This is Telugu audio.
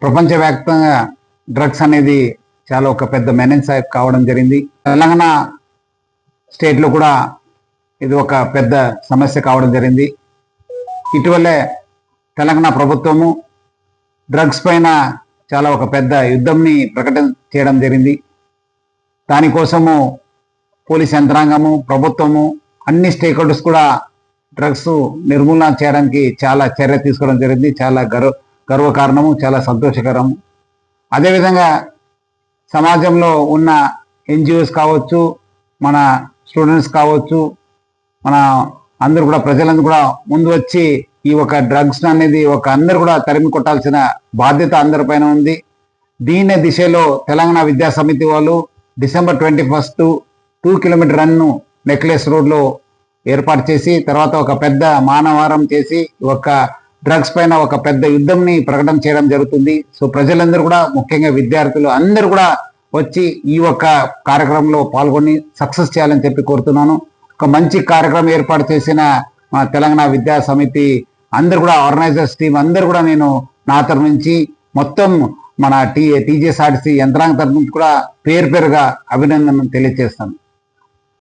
ప్రపంచవ్యాప్తంగా డ్రగ్స్ అనేది చాలా ఒక పెద్ద మెనెన్స్ కావడం జరిగింది. తెలంగాణ స్టేట్లో కూడా ఇది ఒక పెద్ద సమస్య కావడం జరిగింది. ఇటీవలే తెలంగాణ ప్రభుత్వము డ్రగ్స్ పైన చాలా ఒక పెద్ద యుద్ధంని ప్రకటన చేయడం జరిగింది. దానికోసము పోలీస్ యంత్రాంగము, ప్రభుత్వము, అన్ని స్టేక్ హోల్డర్స్ కూడా డ్రగ్స్ నిర్మూలన చేయడానికి చాలా చర్య తీసుకోవడం జరిగింది. చాలా గర్వకారణము, చాలా సంతోషకరము. అదేవిధంగా సమాజంలో ఉన్న ఎన్జిఓస్ కావచ్చు, మన స్టూడెంట్స్ కావచ్చు, మన అందరూ కూడా ప్రజలందరూ కూడా ముందు వచ్చి ఈ ఒక డ్రగ్స్ అనేది అందరూ కూడా తరిమి కొట్టాల్సిన బాధ్యత అందరిపైన ఉంది. దీని దిశలో తెలంగాణ విద్యా సమితి వాళ్ళు డిసెంబర్ 21 2 కిలోమీటర్ రన్ను నెక్లెస్ రోడ్లో ఏర్పాటు చేసి తర్వాత ఒక పెద్ద మానవారం చేసి డ్రగ్స్ పైన ఒక పెద్ద యుద్ధంని ప్రకటన చేయడం జరుగుతుంది. సో ప్రజలందరూ కూడా, ముఖ్యంగా విద్యార్థులు అందరూ కూడా వచ్చి ఈ కార్యక్రమంలో పాల్గొని సక్సెస్ చేయాలని చెప్పి కోరుతున్నాను. ఒక మంచి కార్యక్రమం ఏర్పాటు చేసిన మా తెలంగాణ విద్యా సమితి అందరు కూడా, ఆర్గనైజర్స్ టీం అందరు కూడా నేను నా తరఫు నుంచి మొత్తం మన టీజేఎస్ఆర్టీసీ యంత్రాంగం తరఫు నుంచి కూడా పేరుగా అభినందనలు తెలియజేస్తాను.